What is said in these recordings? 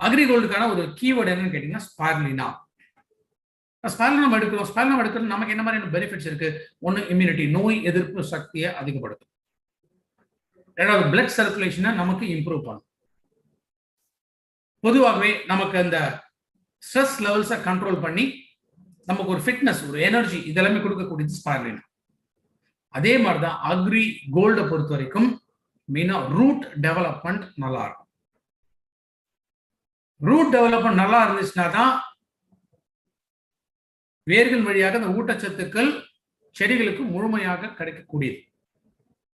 அக்ரிகோல்டுக்கான ஒரு கீவேர்டு என்னன்னு கேட்டீங்கன்னா ஸ்பைருலினா. ஸ்பைருலினா எடுக்கிறோம். ஸ்பைருலினா எடுக்கிறது நமக்கு என்ன மாதிரியான பெனிஃபிட்ஸ் இருக்கு? ஒன்னு இம்யூனிட்டி, நோய் எதிர்ப்பு சக்தியை அதிகப்படுத்தும். ரெண்டாவது பிளட் சர்க்குலேஷனை நமக்கு இம்ப்ரூவ் பண்ணும். பொதுவாகவே நமக்கு அந்த ஸ்ட்ரெஸ் லெவல்ஸை கண்ட்ரோல் பண்ணி நமக்கு ஒரு ஃபிட்னஸ், ஒரு எனர்ஜி இதெல்லாமே கொடுக்கக்கூடியது ஸ்பைருலினா. அதே மாதிரிதான் அக்ரி கோல்டை பொறுத்த வரைக்கும் மெயினா ரூட் டெவலப்மெண்ட் நல்லா இருக்கும். ரூட் டெவலப்மெண்ட் நல்லா இருந்துச்சுன்னா தான் வேர்கள் வழியாக அந்த ஊட்டச்சத்துக்கள் செடிகளுக்கு முழுமையாக கிடைக்கக்கூடியது.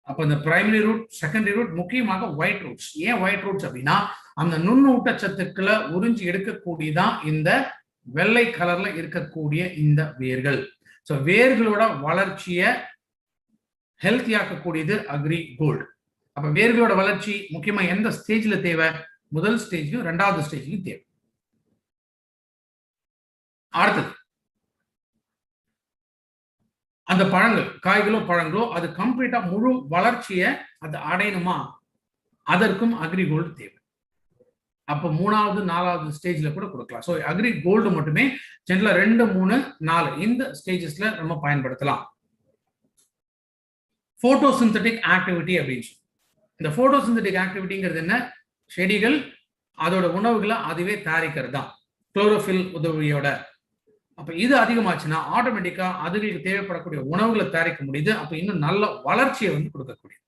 அப்ப இந்த பிரைமரி ரூட், செகண்டரி ரூட், முக்கியமாக ஒயிட் ரூட்ஸ். ஏன் ஒயிட் ரூட்ஸ் அப்படின்னா அந்த நுண்ணூட்டச்சத்துக்களை உறிஞ்சி எடுக்கக்கூடியதான் இந்த வெள்ளை கலர்ல இருக்கக்கூடிய இந்த வேர்கள். ஸோ வேர்களோட வளர்ச்சியை ஹெல்த்தியாக்கக்கூடியது அக்ரி கோல்டு. அப்ப வேர்களோட வளர்ச்சி முக்கியமா எந்த ஸ்டேஜ்ல தேவை? முதல் ஸ்டேஜ்லயும் ரெண்டாவது ஸ்டேஜ்லயும் தேவை. அடுத்தது அந்த பழங்கள், காய்களோ பழங்களோ அது கம்ப்ளீட்டா முழு வளர்ச்சியை அது அடையணுமா, அதற்கும் அக்ரி கோல்டு தேவை. அப்ப 3வது 4வது ஸ்டேஜ்ல கூட கொடுக்கலாம். ஸோ அக்ரி கோல்டு மட்டுமே ஜெனரலா 2, 3, 4 இந்த ஸ்டேஜஸ்ல நம்ம பயன்படுத்தலாம். போட்டோசிந்தட்டிக் ஆக்டிவிட்டி அப்படின்னு சொல்லி, இந்த போட்டோசிந்தட்டிக் ஆக்டிவிட்டிங்கிறது என்ன? செடிகள் அதோட உணவுகளை அதுவே தயாரிக்கிறது தான், குளோரோஃபில் உதவியோட. அப்ப இது அதிகமாச்சுன்னா ஆட்டோமேட்டிக்கா அதுகளுக்கு தேவைப்படக்கூடிய உணவுகளை தயாரிக்க முடியுது. அப்ப இன்னும் நல்ல வளர்ச்சியை கொடுக்கக்கூடியது.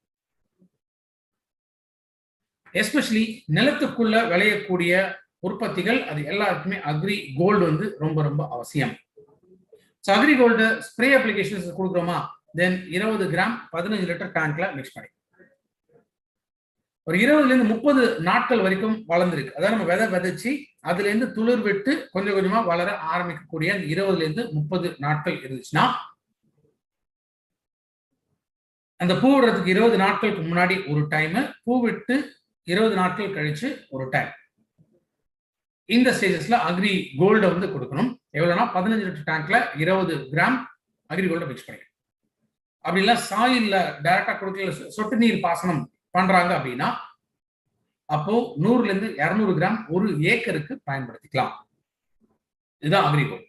எஸ்பெஷலி நிலத்துக்குள்ள விளையக்கூடிய உற்பத்திகள் அது எல்லாருக்குமே அக்ரி கோல்டு ரொம்ப ரொம்ப அவசியம். அக்ரி கோல்டு ஸ்ப்ரே அப்ளிகேஷன்ஸ் கொடுக்குறோமா, தென் 20 கிராம் 15 லிட்டர் டேங்க்ல மிக்ஸ் பண்ணி ஒரு 20 to 30 நாட்கள் வரைக்கும் வளர்ந்துருக்கு. அதாவது நம்ம விதை விதைச்சு அதுல இருந்து துளிர் விட்டு கொஞ்சம் கொஞ்சமா வளர ஆரம்பிக்கக்கூடிய 20 to 30 நாட்கள் இருந்துச்சுன்னா, அந்த பூ விடுறதுக்கு 20 நாட்களுக்கு முன்னாடி ஒரு டைம், பூ விட்டு 20 நாட்கள் கழிச்சு ஒரு டைம், இந்த ஸ்டேஜஸ்ல அக்ரி கோல்டை கொடுக்கணும். எவ்வளவுனா 15 லிட்டர் டேங்க்ல 20 கிராம் அக்ரி கோல்டை மிக்ஸ் பண்ணிக்கணும். அப்படி இல்ல சாயில்ல டைரக்டா கொடுக்கல, சொட்டு நீர் பாசனம் பண்றாங்க அப்படின்னா அப்போ 100 to 200 கிராம் ஒரு ஏக்கருக்கு பயன்படுத்திக்கலாம். இதுதான் அக்ரி கோல்டு.